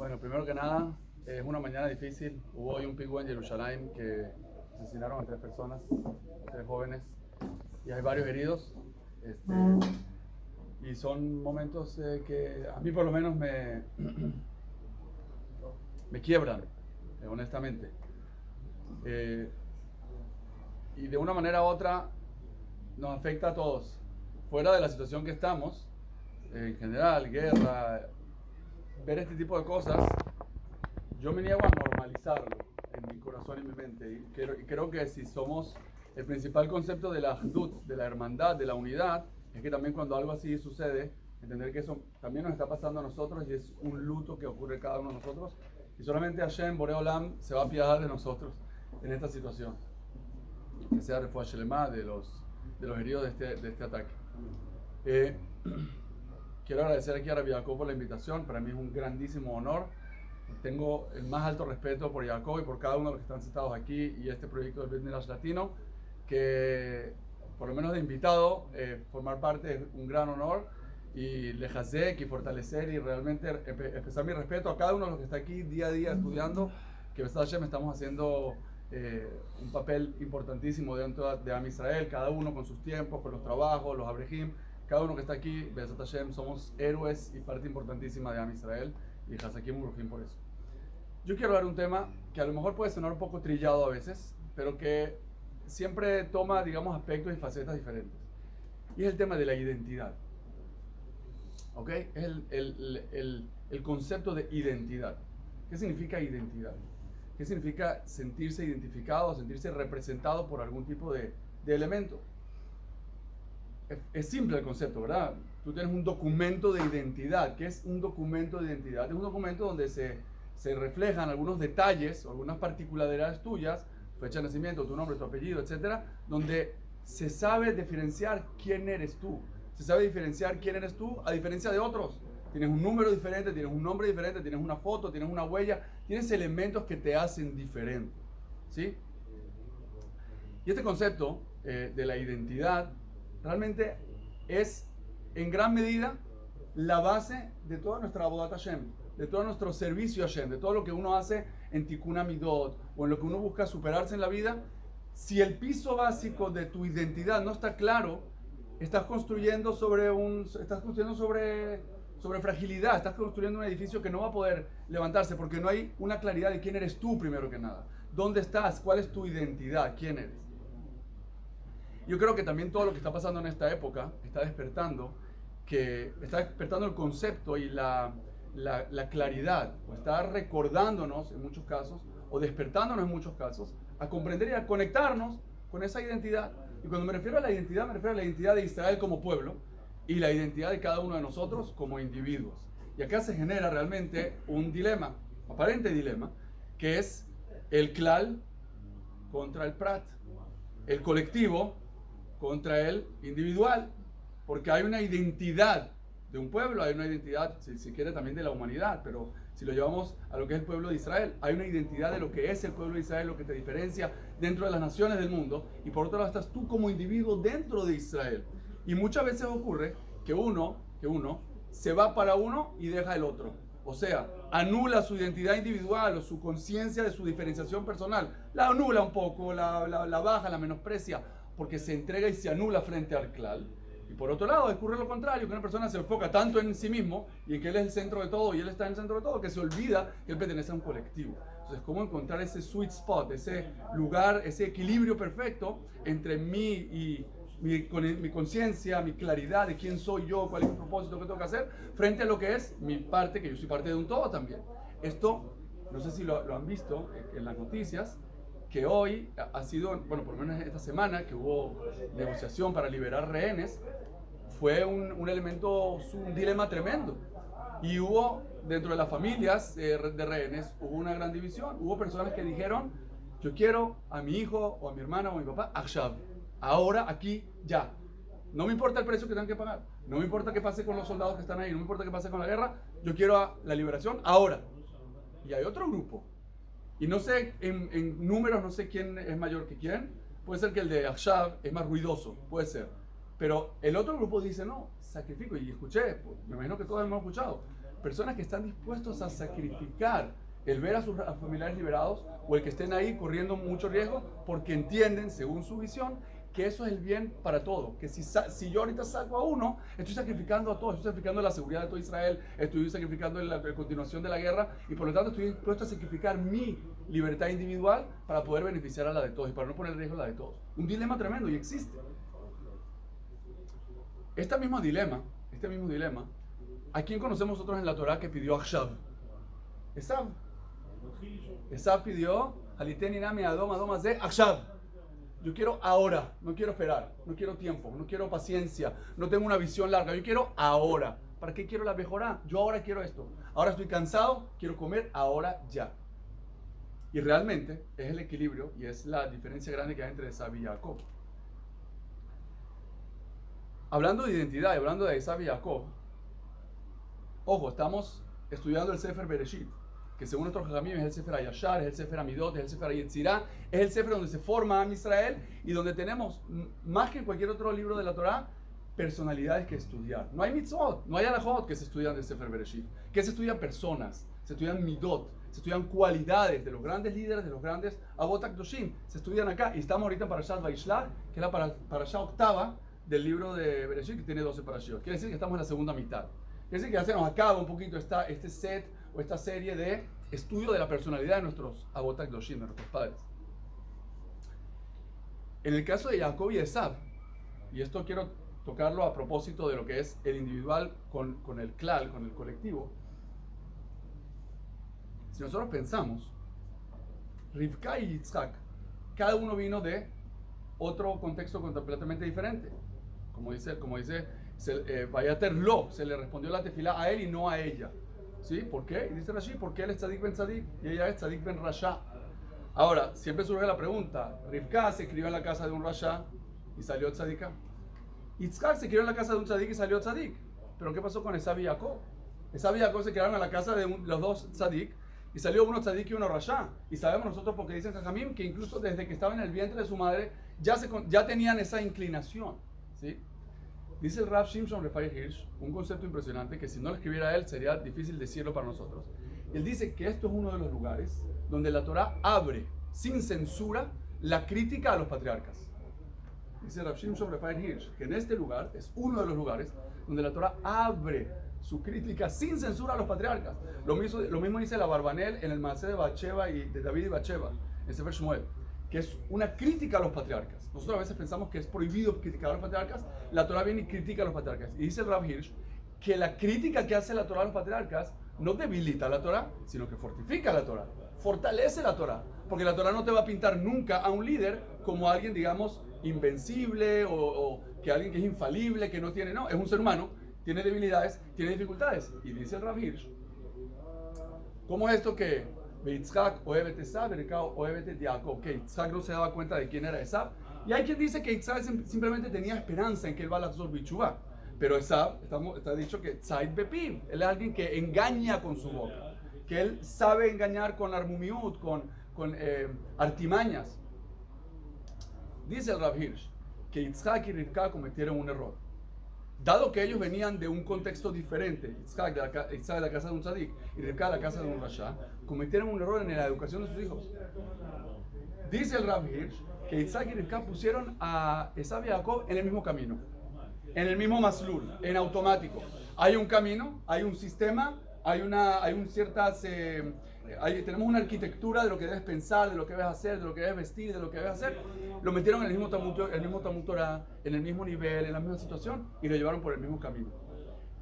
Bueno, primero que nada, es una mañana difícil. Hubo hoy un pico en Jerusalén que asesinaron a 3 personas, 3 jóvenes, y hay varios heridos. Y son momentos que a mí por lo menos me quiebran, honestamente. Y de una manera u otra nos afecta a todos. Fuera de la situación que estamos, en general, guerra, ver este tipo de cosas, yo me niego a normalizarlo en mi corazón y en mi mente. Y creo que si somos el principal concepto de la ahdut, de la hermandad, de la unidad, es que también cuando algo así sucede, entender que eso también nos está pasando a nosotros y es un luto que ocurre cada uno de nosotros. Y solamente Hashem, Borei Olam, se va a apiadar de nosotros en esta situación. Que sea refuah shelema de los heridos de este ataque. Quiero agradecer aquí a Rabbi Jacob por la invitación. Para mí es un grandísimo honor. Tengo el más alto respeto por Jacob y por cada uno de los que están sentados aquí y este proyecto del Beit Midrash Latino, que por lo menos de invitado, formar parte es un gran honor, y lejazek y fortalecer y realmente expresar mi respeto a cada uno de los que está aquí día a día estudiando, que Besat Hashem estamos haciendo un papel importantísimo dentro de Am Israel, cada uno con sus tiempos, con los trabajos, los abrejim. Cada uno que está aquí, Besat Hashem, somos héroes y parte importantísima de Am Israel, y Hazakim Urujim por eso. Yo quiero hablar de un tema que a lo mejor puede sonar un poco trillado a veces, pero que siempre toma, digamos, aspectos y facetas diferentes. Y es el tema de la identidad. ¿Ok? Es el concepto de identidad. ¿Qué significa identidad? ¿Qué significa sentirse identificado, sentirse representado por algún tipo de elemento? Es simple el concepto, ¿verdad? Tú tienes un documento de identidad. ¿Qué es un documento de identidad? Es un documento donde se reflejan algunos detalles o algunas particularidades tuyas, fecha de nacimiento, tu nombre, tu apellido, etcétera, donde se sabe diferenciar quién eres tú. Se sabe diferenciar quién eres tú a diferencia de otros. Tienes un número diferente, tienes un nombre diferente, tienes una foto, tienes una huella, tienes elementos que te hacen diferente, ¿sí? Y este concepto de la identidad realmente es en gran medida la base de toda nuestra Avodat Hashem, de todo nuestro servicio a Hashem, de todo lo que uno hace en Tikkun Amidot o en lo que uno busca superarse en la vida. Si el piso básico de tu identidad no está claro, estás construyendo sobre fragilidad, estás construyendo un edificio que no va a poder levantarse porque no hay una claridad de quién eres tú primero que nada. ¿Dónde estás? ¿Cuál es tu identidad? ¿Quién eres? Yo creo que también todo lo que está pasando en esta época está despertando el concepto y la claridad, o está recordándonos en muchos casos, o despertándonos en muchos casos, a comprender y a conectarnos con esa identidad. Y cuando me refiero a la identidad, me refiero a la identidad de Israel como pueblo y la identidad de cada uno de nosotros como individuos. Y acá se genera realmente un dilema, aparente dilema, que es el klal contra el prat, el colectivo contra el individual, porque hay una identidad de un pueblo, hay una identidad, si quiere, también de la humanidad, pero si lo llevamos a lo que es el pueblo de Israel, hay una identidad de lo que es el pueblo de Israel, lo que te diferencia dentro de las naciones del mundo, y por otro lado estás tú como individuo dentro de Israel. Y muchas veces ocurre que uno se va para uno y deja el otro. O sea, anula su identidad individual o su conciencia de su diferenciación personal. La anula un poco, la baja, la menosprecia, porque se entrega y se anula frente al klal. Y por otro lado, ocurre lo contrario, que una persona se enfoca tanto en sí mismo y en que él es el centro de todo y él está en el centro de todo, que se olvida que él pertenece a un colectivo. Entonces, ¿cómo encontrar ese sweet spot, ese lugar, ese equilibrio perfecto entre mí y mi conciencia, mi claridad de quién soy yo, cuál es mi propósito, qué tengo que hacer, frente a lo que es mi parte, que yo soy parte de un todo también? Esto, no sé si lo han visto en las noticias, que hoy ha sido, bueno, por lo menos esta semana, que hubo negociación para liberar rehenes, fue un elemento, un dilema tremendo. Y hubo, dentro de las familias de rehenes, hubo una gran división. Hubo personas que dijeron, yo quiero a mi hijo, o a mi hermana, o a mi papá, Akshav, ahora, aquí, ya. No me importa el precio que tengan que pagar, no me importa qué pase con los soldados que están ahí, no me importa qué pase con la guerra, yo quiero la liberación ahora. Y hay otro grupo, y no sé, en números no sé quién es mayor que quién. Puede ser que el de Akshav es más ruidoso, puede ser. Pero el otro grupo dice, no, sacrifico. Y escuché, me imagino que todos hemos escuchado, Personas que están dispuestos a sacrificar el ver a sus familiares liberados o el que estén ahí corriendo mucho riesgo porque entienden, según su visión, que eso es el bien para todo. Que si yo ahorita saco a uno, estoy sacrificando a todos, estoy sacrificando la seguridad de todo Israel, estoy sacrificando la continuación de la guerra y por lo tanto estoy dispuesto a sacrificar mi libertad individual para poder beneficiar a la de todos y para no poner en riesgo la de todos. Un dilema tremendo y existe. Este mismo dilema, ¿a quién conocemos nosotros en la Torah que pidió Achshav? Esav pidió Haliteni nami adom adom de Achshav. Yo quiero ahora, no quiero esperar, no quiero tiempo, no quiero paciencia, no tengo una visión larga, yo quiero ahora. ¿Para qué quiero la mejora? Yo ahora quiero esto. Ahora estoy cansado, quiero comer ahora ya. Y realmente es el equilibrio y es la diferencia grande que hay entre Esav y Jacob. Hablando de identidad y hablando de Esav y Jacob, ojo, estamos estudiando el Sefer Bereshit, que según nuestros Jajamim es el Sefer Hayashar, es el Sefer Amidot, es el Sefer Yetzirah, es el Sefer donde se forma Am Israel y donde tenemos, más que en cualquier otro libro de la Torah, personalidades que estudiar. No hay mitzvot, no hay alajot que se estudian del Sefer Bereshit, que se estudian personas, se estudian midot, se estudian cualidades de los grandes líderes, de los grandes Avot HaKadoshim, se estudian acá y estamos ahorita en Parashat Vayishlach, que es la Parashat octava del libro de Bereshit, que tiene 12 parashiyot. Quiere decir que estamos en la segunda mitad. Quiere decir que ya se nos acaba un poquito este set o esta serie de estudio de la personalidad de nuestros Avot HaKadoshim, de nuestros padres. En el caso de Jacob y Esav, y esto quiero tocarlo a propósito de lo que es el individual con el klal, con el colectivo. Si nosotros pensamos, Rivka y Yitzhak, cada uno vino de otro contexto completamente diferente. Como dice Vayater Lo, se le respondió la tefilá a él y no a ella. ¿Sí? ¿Por qué? Y dice Rashi, porque él es Tzadik ben Tzadik y ella es Tzadik ben Rasha. Ahora, siempre surge la pregunta, Rivka se crió en la casa de un Rasha y salió Tzadika. Yitzhak se crió en la casa de un Tzadik y salió Tzadik. Pero ¿qué pasó con Esav y Jacob? Esav y Jacob se quedaron en la casa de los dos Tzadik y salió uno Tzadik y uno Rasha. Y sabemos nosotros, porque dicen Jajamim, que incluso desde que estaba en el vientre de su madre ya tenían esa inclinación. ¿Sí? Dice el Rav Shimshon Refai Hirsch, un concepto impresionante que si no lo escribiera él sería difícil decirlo para nosotros. Él dice que esto es uno de los lugares donde la Torah abre sin censura la crítica a los patriarcas. Dice Rav Shimshon Refai Hirsch que en este lugar es uno de los lugares donde la Torah abre su crítica sin censura a los patriarcas. Lo mismo dice la Barbanel en el Maaseh de Bathsheba y de David y Bathsheba, en Sefer Shmuel, que es una crítica a los patriarcas. Nosotros a veces pensamos que es prohibido criticar a los patriarcas. La Torah viene y critica a los patriarcas. Y dice el Rav Hirsch que la crítica que hace la Torah a los patriarcas no debilita la Torah, sino que fortifica la Torah, fortalece la Torah. Porque la Torah no te va a pintar nunca a un líder como alguien, digamos, invencible o que alguien que es infalible, que no tiene, no, es un ser humano, tiene debilidades, tiene dificultades. Y dice el Rav Hirsch, ¿cómo es esto que Yitzhak ohevet Esav, ohevet Jacob? Que Yitzhak no se daba cuenta de quién era Esav. Y hay quien dice que Yitzhak simplemente tenía esperanza en que él va a la Zorbichuvá. Pero Esav, está dicho que Tzait Bepiv, él es alguien que engaña con su boca, que él sabe engañar con armumiut, con artimañas. Dice el Rav Hirsch que Yitzhak y Rivka cometieron un error. Dado que ellos venían de un contexto diferente, Yitzhak de la casa de un tzadik y Rivka de la casa de un rasha, cometieron un error en la educación de sus hijos. Dice el Rav Hirsch que Yitzhak y Rivka pusieron a Esav y Jacob en el mismo camino, en el mismo maslul, en automático. Hay un camino, hay un sistema, tenemos una arquitectura de lo que debes pensar, de lo que debes hacer, de lo que debes vestir, de lo que debes hacer. Lo metieron en el mismo Talmud Torah, en el mismo nivel, en la misma situación y lo llevaron por el mismo camino.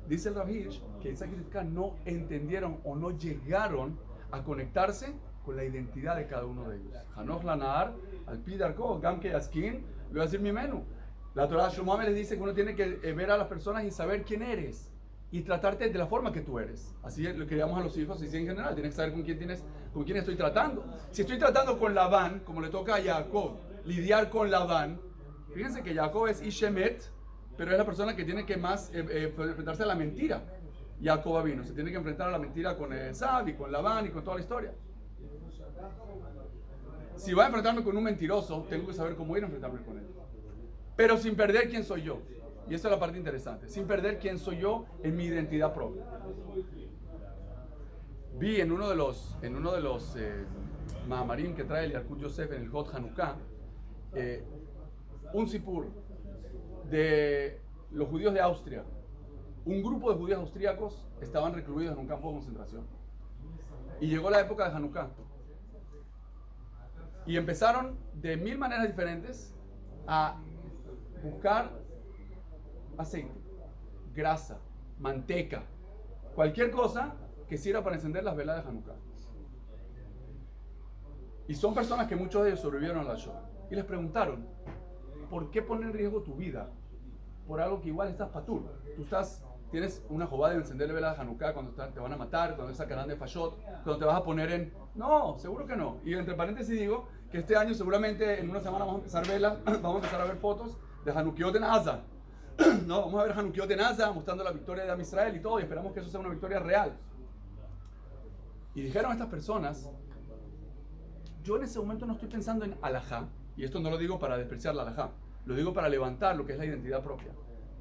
Dice el Rav Hirsch que Yitzhak y Rivka no entendieron o no llegaron a conectarse con la identidad de cada uno de ellos. Hanoch Lanar, al Pidarko, Gam que Yaskin, lo va a decir mi menú. La Torah Shlomo les dice que uno tiene que ver a las personas y saber quién eres y tratarte de la forma que tú eres. Así lo que llamamos a los hijos, así en general. Tienes que saber con quién estoy tratando. Si estoy tratando con Labán, como le toca a Jacob, lidiar con Labán, fíjense que Jacob es Ishemet, pero es la persona que tiene que más enfrentarse a la mentira. Jacob vino, se tiene que enfrentar a la mentira con Esav y con Labán y con toda la historia. Si voy a enfrentarme con un mentiroso, tengo que saber cómo ir a enfrentarme con él. Pero sin perder quién soy yo. Y esa es la parte interesante, sin perder quién soy yo en mi identidad propia. vi en uno de los Mahamarim que trae el Yalkut Yosef en el Hot Hanukkah, un sipur de los judíos de Austria. Un grupo de judíos austríacos estaban recluidos en un campo de concentración. Y llegó la época de Hanukkah. Y empezaron de 1000 maneras diferentes a buscar aceite, grasa, manteca, cualquier cosa que sirva para encender las velas de Hanukkah. Y son personas que muchos de ellos sobrevivieron a la Shoah. Y les preguntaron, ¿por qué poner en riesgo tu vida por algo que igual estás patur? Tienes una jobada de encender velas de Hanukkah cuando te van a matar, cuando te sacarán de Fayot, cuando te vas a poner en... No, seguro que no. Y entre paréntesis digo que este año seguramente en una semana vamos a empezar velas, vamos a empezar a ver fotos de Hanukkot en Asa. No, vamos a ver Hanukkot en Asa mostrando la victoria de Am Israel y todo, y esperamos que eso sea una victoria real. Y dijeron a estas personas, yo en ese momento no estoy pensando en alajá, y esto no lo digo para despreciar la alajá, lo digo para levantar lo que es la identidad propia.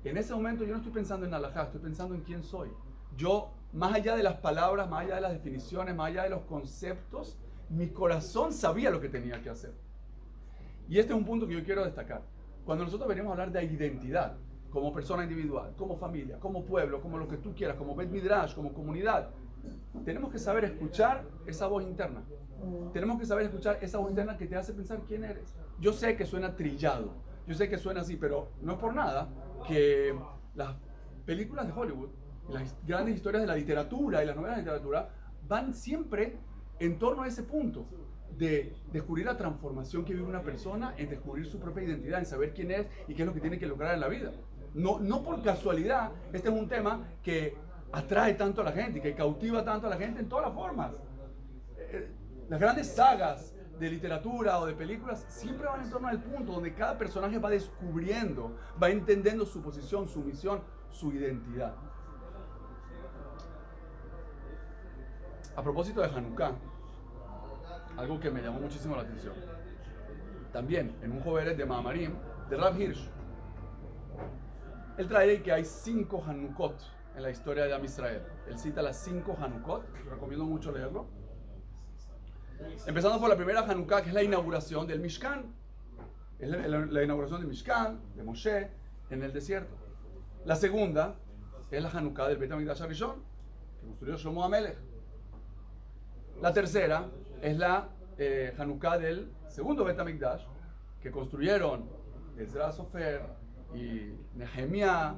En ese momento yo no estoy pensando en alajá, estoy pensando en quién soy. Yo, más allá de las palabras, más allá de las definiciones, más allá de los conceptos, mi corazón sabía lo que tenía que hacer. Y este es un punto que yo quiero destacar. Cuando nosotros venimos a hablar de identidad, como persona individual, como familia, como pueblo, como lo que tú quieras, como Bet Midrash, como comunidad, tenemos que saber escuchar esa voz interna. Tenemos que saber escuchar esa voz interna que te hace pensar quién eres. Yo sé que suena trillado, yo sé que suena así, pero no es por nada que las películas de Hollywood, las grandes historias de la literatura y las novelas de literatura van siempre en torno a ese punto de descubrir la transformación que vive una persona, en descubrir su propia identidad, en saber quién es y qué es lo que tiene que lograr en la vida. No por casualidad, este es un tema que atrae tanto a la gente y que cautiva tanto a la gente en todas las formas. Las grandes sagas de literatura o de películas siempre van en torno al punto donde cada personaje va descubriendo, va entendiendo su posición, su misión, su identidad. A propósito de Hanukkah, algo que me llamó muchísimo la atención. También en un Joveres de Mahamarim, de Rav Hirsch, él trae que hay 5 Hanukkot en la historia de Am Israel. Él cita las 5 Hanukkot, recomiendo mucho leerlo. Empezando por la primera Hanukkah, que es la inauguración del Mishkan. Es la inauguración del Mishkan, de Moshe, en el desierto. La segunda es la Hanukkah del Beit HaMikdash HaRishon, que construyó Shlomo HaMelech. La tercera es la Hanukkah del segundo Beit HaMikdash, que construyeron Ezra Sofer y Nehemiah,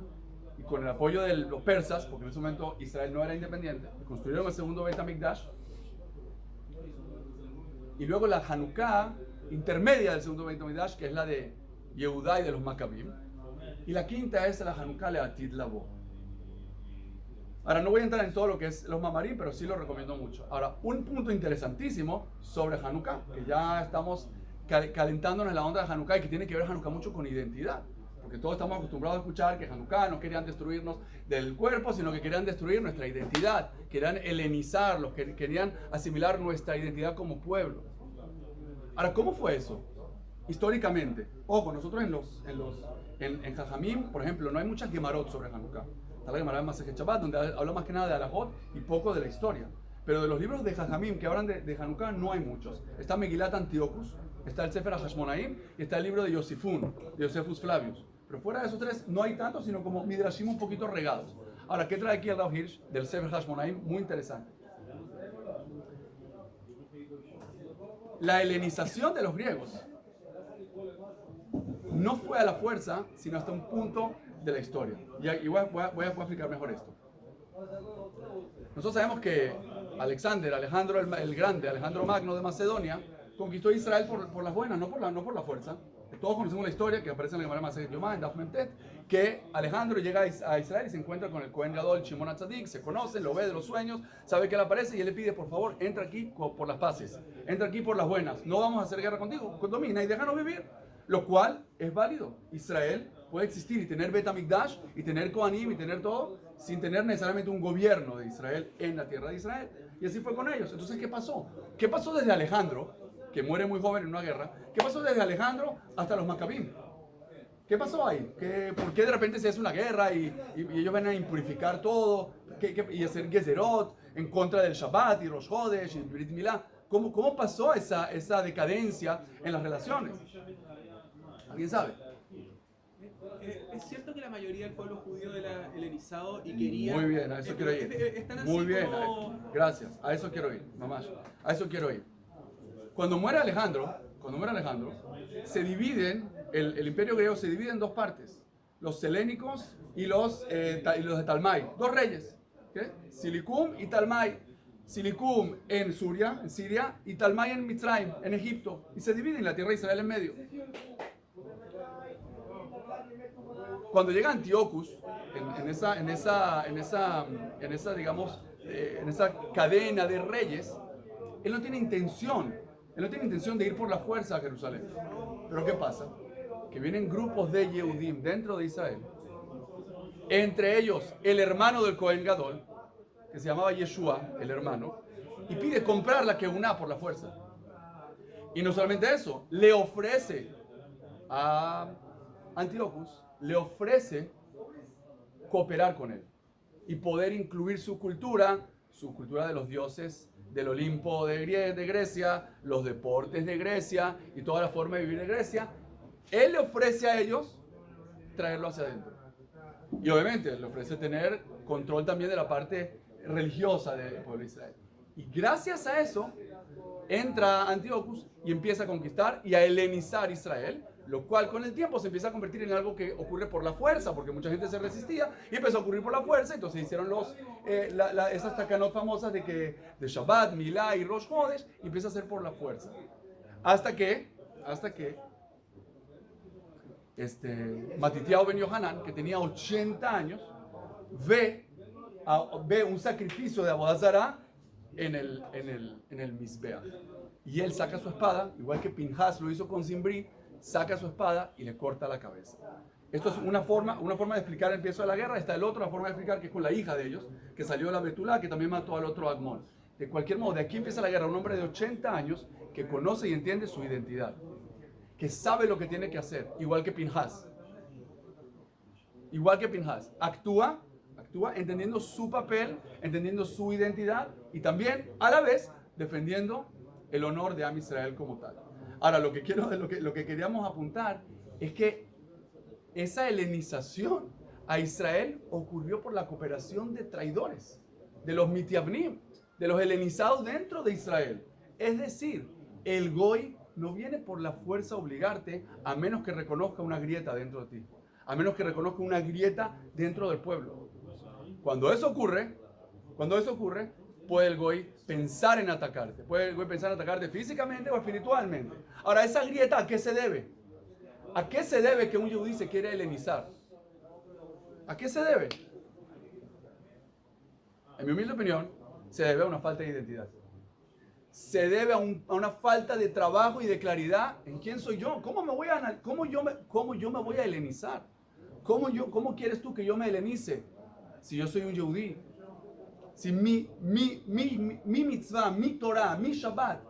y con el apoyo de los persas, porque en ese momento Israel no era independiente, construyeron el segundo Beit HaMikdash. Y luego la Hanukkah intermedia del segundo Beit HaMikdash, que es la de Yehudá y de los Maccabim. Y la quinta es la Hanukkah Leatid Labo. Ahora, no voy a entrar en todo lo que es los Mamarim, pero sí lo recomiendo mucho. Ahora, un punto interesantísimo sobre Hanukkah, que ya estamos calentándonos en la onda de Hanukkah y que tiene que ver Hanukkah mucho con identidad. Porque todos estamos acostumbrados a escuchar que Hanukkah no querían destruirnos del cuerpo, sino que querían destruir nuestra identidad, querían helenizarlos, querían asimilar nuestra identidad como pueblo. Ahora, ¿cómo fue eso? Históricamente, ojo, nosotros en Jajamim, por ejemplo, no hay muchas Gemarot sobre Hanukkah. Está la Gemara de Masejet Shabbat, donde habla más que nada de Alajot y poco de la historia. Pero de los libros de Jajamim que hablan de Hanukkah no hay muchos. Está Megilat Antiochus, está el Sefer HaShmonaim y está el libro de Yosifun, de Josephus Flavius. Pero fuera de esos tres no hay tantos, sino como Midrashim un poquito regados. Ahora, ¿qué trae aquí el Rav Hirsch del Sefer HaShmonaim? Muy interesante. La helenización de los griegos no fue a la fuerza, sino hasta un punto de la historia. Y voy a explicar mejor esto. Nosotros sabemos que Alejandro el Grande, Alejandro Magno de Macedonia, conquistó Israel por las buenas, no por la fuerza. Todos conocemos la historia que aparece en la Gemara Masejet Yomá, en Daf Memtet, que Alejandro llega a Israel y se encuentra con el Cohen Gadol Shimon HaTzadik, se conocen, lo ve de los sueños, sabe que él aparece y él le pide, por favor, entra aquí por las paces, entra aquí por las buenas, no vamos a hacer guerra contigo, domina y déjanos vivir. Lo cual es válido. Israel puede existir y tener Bet HaMikdash y tener Kohanim y tener todo sin tener necesariamente un gobierno de Israel en la tierra de Israel. Y así fue con ellos. Entonces, ¿qué pasó? ¿Qué pasó desde Alejandro, que muere muy joven en una guerra? ¿Qué pasó desde Alejandro hasta los Maccabim? ¿Qué pasó ahí? ¿Por qué de repente se hace una guerra y ellos van a impurificar todo y hacer Gezerot en contra del Shabbat y Rosh Hodesh y Brit Milá. ¿Cómo pasó esa decadencia en las relaciones? ¿Alguien sabe? Es cierto que la mayoría del pueblo judío era helenizado y quería... Muy bien, a eso quiero ir. Están así Muy bien, como... gracias. A eso quiero ir, mamás. A eso quiero ir. Cuando muere Alejandro, se dividen, el imperio griego se divide en dos partes. Los helénicos y los de Talmai. Dos reyes. ¿Okay? Silicum y Talmai. Silicum en Siria, y Talmai en Mitzrayim, en Egipto. Y se dividen la tierra de Israel en medio. Cuando llega Antíocus, en esa cadena de reyes, él no tiene intención de ir por la fuerza a Jerusalén. Pero ¿qué pasa? Que vienen grupos de Yehudim dentro de Israel, entre ellos el hermano del Cohen Gadol, que se llamaba Yeshua, el hermano, y pide comprar la Keuná por la fuerza. Y no solamente eso, le ofrece a Antíocus, le ofrece cooperar con él y poder incluir su cultura de los dioses del Olimpo de Grecia, los deportes de Grecia y toda la forma de vivir de Grecia. Él le ofrece a ellos traerlo hacia adentro. Y obviamente le ofrece tener control también de la parte religiosa del pueblo de Israel. Y gracias a eso entra Antíocus y empieza a conquistar y a helenizar Israel, lo cual con el tiempo se empieza a convertir en algo que ocurre por la fuerza, porque mucha gente se resistía y empezó a ocurrir por la fuerza. Entonces hicieron esas takanot famosas de Shabbat, Milá y Rosh Hodesh, y empieza a ser por la fuerza. Hasta que Matitiao ben Yohanan, que tenía 80 años, ve un sacrificio de Avodah Zará en el Mizbeach. Y él saca su espada, igual que Pinhas lo hizo con Zimri, saca su espada y le corta la cabeza. Esto es una forma de explicar el empiezo de la guerra. Está el otro, la forma de explicar que es con la hija de ellos, que salió de la Betulá, que también mató al otro Agmón. De cualquier modo, de aquí empieza la guerra. Un hombre de 80 años que conoce y entiende su identidad, que sabe lo que tiene que hacer, igual que Pinhas. Actúa entendiendo su papel, entendiendo su identidad y también, a la vez, defendiendo el honor de Am Israel como tal. Ahora, lo que queríamos apuntar es que esa helenización a Israel ocurrió por la cooperación de traidores, de los mitiavnim, de los helenizados dentro de Israel. Es decir, el goy no viene por la fuerza a obligarte, a menos que reconozca una grieta dentro de ti, a menos que reconozca una grieta dentro del pueblo. Cuando eso ocurre, puede el goy pensar en atacarte, físicamente o espiritualmente. Ahora, esa grieta, ¿a qué se debe? ¿A qué se debe que un yehudí se quiere helenizar? ¿A qué se debe? En mi humilde opinión, se debe a una falta de identidad. Se debe a una falta de trabajo y de claridad en quién soy yo. ¿Cómo yo me voy a helenizar? ¿Cómo quieres tú que yo me helenice si yo soy un yehudí? Si mi mitzvah, mi Torah, mi Shabbat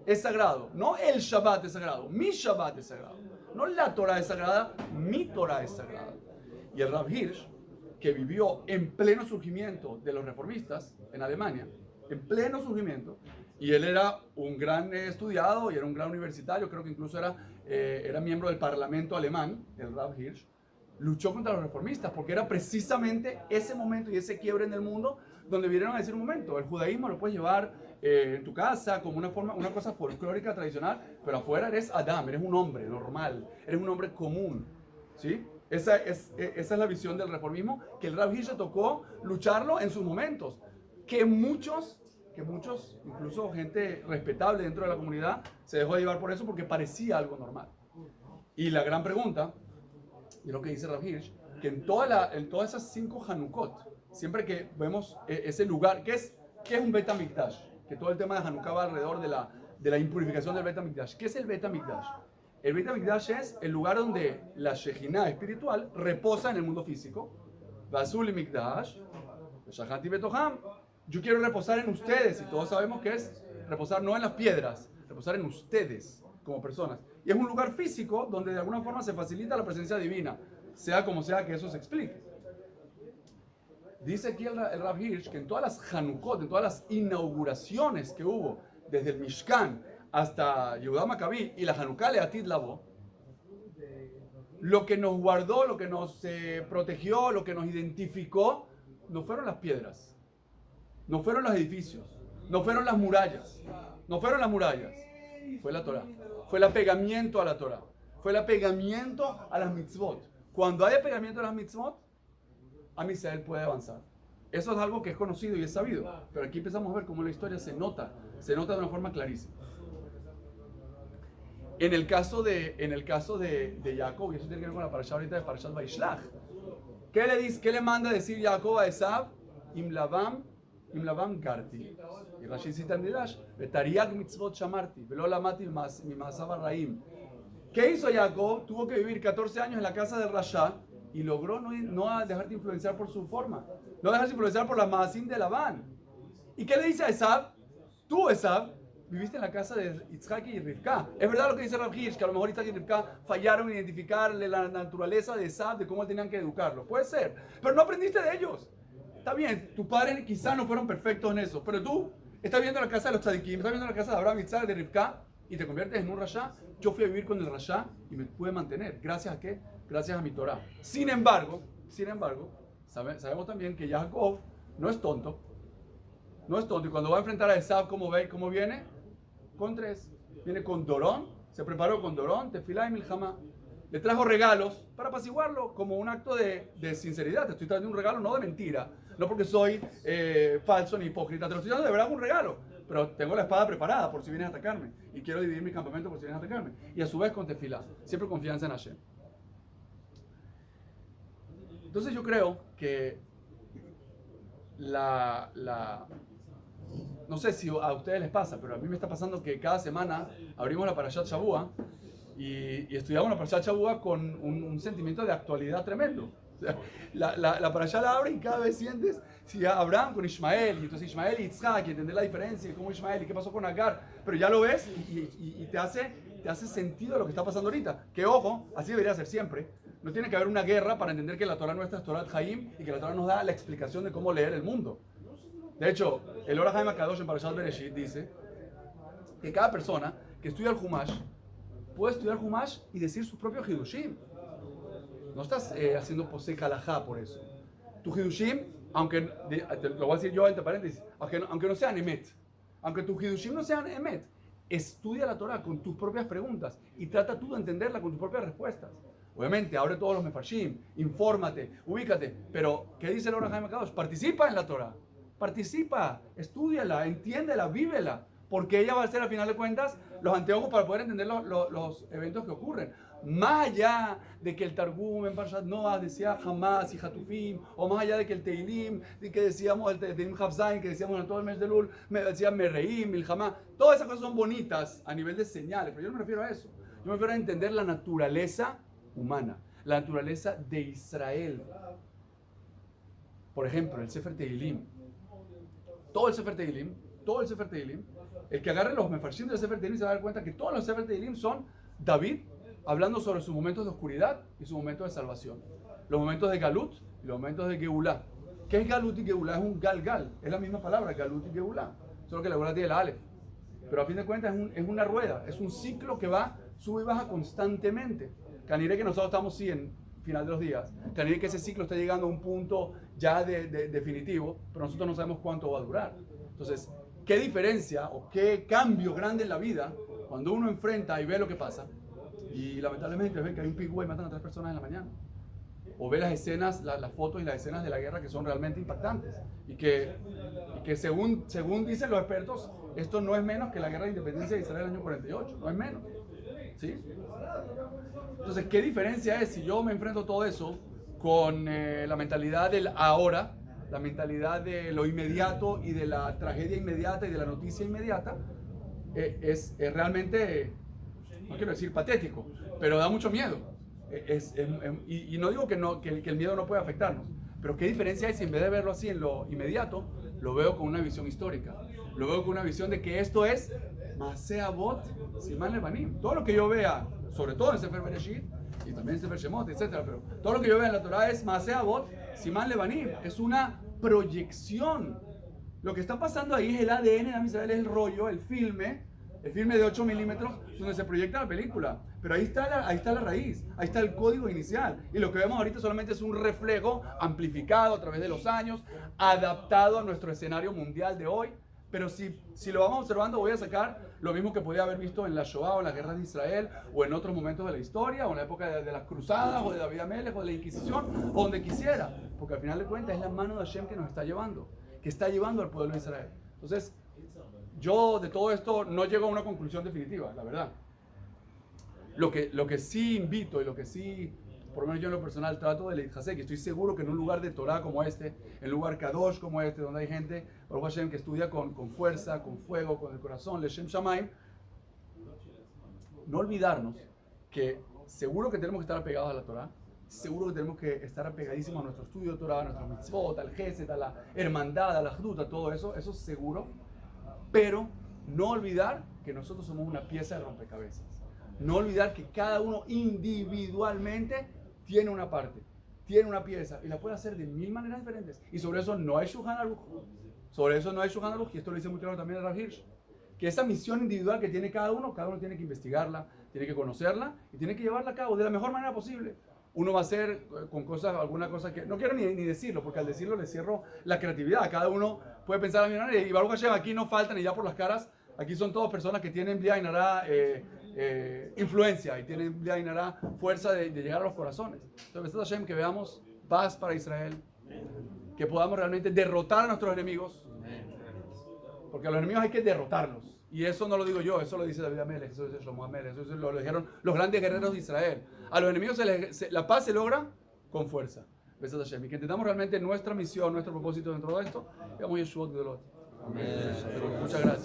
es sagrado. No el Shabbat es sagrado, mi Shabbat es sagrado. No la Torah es sagrada, mi Torah es sagrada. Y el Rav Hirsch, que vivió en pleno surgimiento de los reformistas en Alemania, en pleno surgimiento, y él era un gran estudiado y era un gran universitario, creo que incluso era miembro del parlamento alemán, el Rav Hirsch, luchó contra los reformistas porque era precisamente ese momento y ese quiebre en el mundo donde vinieron a decir: un momento, el judaísmo lo puedes llevar en tu casa como una cosa folclórica tradicional, pero afuera eres Adam, eres un hombre normal, eres un hombre común, ¿sí? Esa es la visión del reformismo que el Rav Hirsch tocó lucharlo en sus momentos, que muchos, incluso gente respetable dentro de la comunidad, se dejó de llevar por eso porque parecía algo normal. Y la gran pregunta, y lo que dice Rav Hirsch, que en todas esas 5 Hanukkot, siempre que vemos ese lugar, ¿qué es un Bet HaMikdash? Que todo el tema de Hanukkah va alrededor de la impurificación del Bet HaMikdash. ¿Qué es el Bet HaMikdash? El Bet HaMikdash es el lugar donde la Shejinah espiritual reposa en el mundo físico. Vazuli Mikdash, Shahati Betoham. Yo quiero reposar en ustedes, y todos sabemos que es reposar no en las piedras, reposar en ustedes como personas. Y es un lugar físico donde de alguna forma se facilita la presencia divina, sea como sea que eso se explique. Dice aquí el Rav Hirsch que en todas las Hanukkot, en todas las inauguraciones que hubo, desde el Mishkan hasta Yehuda Maccabí y la Hanukkah Leatid Labo, lo que nos guardó, lo que nos protegió, lo que nos identificó, no fueron las piedras, no fueron los edificios, no fueron las murallas, no fueron las murallas, fue la Torah, fue el apegamiento a la Torah, fue el apegamiento a las mitzvot. Cuando hay apegamiento a las mitzvot, Am Israel puede avanzar. Eso es algo que es conocido y es sabido, pero aquí empezamos a ver cómo la historia se nota de una forma clarísima. En el caso de Jacob, y eso tiene que ver con la parasha ahorita de Parashat Vaishlach, ¿qué le manda decir Jacob a Esav? Im Lavam garti. Y Rashi cita en Midrash, Betariag mitzvot shamarti, velo lamati mimasav arraim. ¿Qué hizo Jacob? Tuvo que vivir 14 años en la casa de Rasha y logró no dejarte influenciar por su forma, no dejarse influenciar por la maasim de Labán. ¿Y qué le dice a Esav? Tú, Esav, viviste en la casa de Yitzhak y Rivka. Es verdad lo que dice Rav Hirsch, que a lo mejor Yitzhak y Rivka fallaron en identificarle la naturaleza de Esav, de cómo tenían que educarlo. Puede ser, pero no aprendiste de ellos. Está bien, tus padres quizás no fueron perfectos en eso, pero tú estás viendo la casa de los tzadikim, estás viendo la casa de Abraham, Yitzhak, de Rivka, y te conviertes en un rasha. Yo fui a vivir con el rasha y me pude mantener. ¿Gracias a qué? Gracias a mi Torah. Sin embargo, sabemos también que Jacob no es tonto. No es tonto. Y cuando va a enfrentar a Esav, ¿cómo viene? Con 3. Viene con Dorón. Se preparó con Dorón, Tefilá y Milhamá. Le trajo regalos para apaciguarlo como un acto de sinceridad. Te estoy trayendo un regalo, no de mentira. No porque soy falso ni hipócrita. Te lo estoy dando de verdad un regalo. Pero tengo la espada preparada por si vienes a atacarme. Y quiero dividir mi campamento por si vienes a atacarme. Y a su vez con Tefilá. Siempre confianza en Hashem. Entonces yo creo que no sé si a ustedes les pasa, pero a mí me está pasando que cada semana abrimos la Parashat Shavua y estudiamos la Parashat Shavua con un sentimiento de actualidad tremendo. O sea, la Parashat la abre y cada vez sientes si Abraham con Ismael, y entonces Ismael y Yitzhak, y entender la diferencia de cómo Ismael y qué pasó con Agar, pero ya lo ves y te hace sentido lo que está pasando ahorita. Que ojo, así debería ser siempre. No tiene que haber una guerra para entender que la Torah nuestra es Torah Haim y que la Torah nos da la explicación de cómo leer el mundo. De hecho, el Or HaHaim HaKadosh en Parashat Bereshit dice que cada persona que estudia el Humash puede estudiar Humash y decir sus propios Hidushim. No estás haciendo posek halajá por eso. Tu Hidushim, te lo voy a decir yo entre paréntesis, aunque no sean emet, aunque tus Hidushim no sean emet, estudia la Torah con tus propias preguntas y trata tú de entenderla con tus propias respuestas. Obviamente, abre todos los mefarshim, infórmate, ubícate, pero ¿qué dice el Or HaHaim HaKadosh? Participa en la Torah, participa, estúdiala, entiéndela, vívela, porque ella va a ser al final de cuentas los anteojos para poder entender los eventos que ocurren. Más allá de que el Targum en Parshat Noah decía Hamas y Hatufim, o más allá de que el Teilim, que decíamos el Teilim Hafzain, que decíamos en todo el mes de Lul, decía Merreim, Milhamá, todas esas cosas son bonitas a nivel de señales, pero yo no me refiero a eso. Yo me refiero a entender la naturaleza humana, la naturaleza de Israel. Por ejemplo, el Sefer Teilim, todo el Sefer Teilim, el que agarre los mefarshim del Sefer Teilim se va a dar cuenta que todos los Sefer Teilim son David hablando sobre sus momentos de oscuridad y sus momentos de salvación, los momentos de Galut y los momentos de Geulah. ¿Qué es Galut y Geulah? Es un Galgal, es la misma palabra, Galut y Geulah, solo que la Geulah tiene la Aleph, pero a fin de cuentas es una rueda, es un ciclo que va, sube y baja constantemente. Caniré que nosotros estamos sí en final de los días, caniré que ese ciclo está llegando a un punto ya definitivo, pero nosotros no sabemos cuánto va a durar. Entonces, ¿qué diferencia o qué cambio grande en la vida cuando uno enfrenta y ve lo que pasa? Y lamentablemente ven que hay un pigüey y matan a 3 personas en la mañana. O ve las escenas, las fotos y las escenas de la guerra que son realmente impactantes. Y que según dicen los expertos, esto no es menos que la guerra de independencia de Israel en el año 48. No es menos. ¿Sí? Entonces, ¿qué diferencia es si yo me enfrento a todo eso con la mentalidad del ahora, la mentalidad de lo inmediato y de la tragedia inmediata y de la noticia inmediata? Es realmente, no quiero decir patético, pero da mucho miedo. Y no digo que el miedo no puede afectarnos, pero ¿qué diferencia hay si en vez de verlo así en lo inmediato, lo veo con una visión histórica? Lo veo con una visión de que esto es Maaseh Avot Siman Levanim. Todo lo que yo vea, sobre todo en Sefer Bereshit, y también Sefer Shemot, etc. Pero todo lo que yo veo en la Torah es Maaseh Avot, Siman Levanim, es una proyección. Lo que está pasando ahí es el ADN de Am Israel, es el rollo, el filme de 8 milímetros donde se proyecta la película. Pero ahí está la raíz, ahí está el código inicial. Y lo que vemos ahorita solamente es un reflejo amplificado a través de los años, adaptado a nuestro escenario mundial de hoy. Pero si lo vamos observando, voy a sacar lo mismo que podía haber visto en la Shoah o en la guerra de Israel o en otros momentos de la historia o en la época de las cruzadas o de David Amelech o de la Inquisición o donde quisiera. Porque al final de cuentas es la mano de Hashem que nos está llevando, que está llevando al pueblo de Israel. Entonces, yo de todo esto no llego a una conclusión definitiva, la verdad. Lo que sí invito y lo que sí, por lo menos yo en lo personal, trato de leitjasek, y estoy seguro que en un lugar de Torah como este, en un lugar kadosh como este, donde hay gente, Baruch Hashem, que estudia con fuerza, con fuego, con el corazón, Leshem Shamaim, no olvidarnos que seguro que tenemos que estar apegados a la Torah, seguro que tenemos que estar apegadísimos a nuestro estudio de Torah, a nuestros mitzvot, al Gesed, a la hermandad, a la jdut, a todo eso, eso es seguro, pero no olvidar que nosotros somos una pieza de rompecabezas. No olvidar que cada uno individualmente tiene una parte, tiene una pieza y la puede hacer de 1000 maneras diferentes. Y sobre eso no hay Shulchan Aruch. Sobre eso no hay Shulchan Aruch, y esto lo dice muy claro también el Rav Hirsch, que esa misión individual que tiene cada uno tiene que investigarla, tiene que conocerla y tiene que llevarla a cabo de la mejor manera posible. Uno va a hacer con cosas, alguna cosa que no quiero ni decirlo, porque al decirlo le cierro la creatividad. Cada uno puede pensar a mi manera. Y Baruch Hashem, aquí no faltan, y ya por las caras, aquí son todas personas que tienen Bli Ayin Hara, influencia y tienen Bli Ayin Hara, fuerza de llegar a los corazones. Entonces, Hashem, que veamos paz para Israel, que podamos realmente derrotar a nuestros enemigos, porque a los enemigos hay que derrotarlos. Y eso no lo digo yo, eso lo dice David Amelech, eso dice Shlomo Amelech, eso lo dijeron los grandes guerreros de Israel. A los enemigos la paz se logra con fuerza. Y que entendamos realmente nuestra misión, nuestro propósito dentro de esto. Veamos Yeshua Gdolot. Muchas gracias.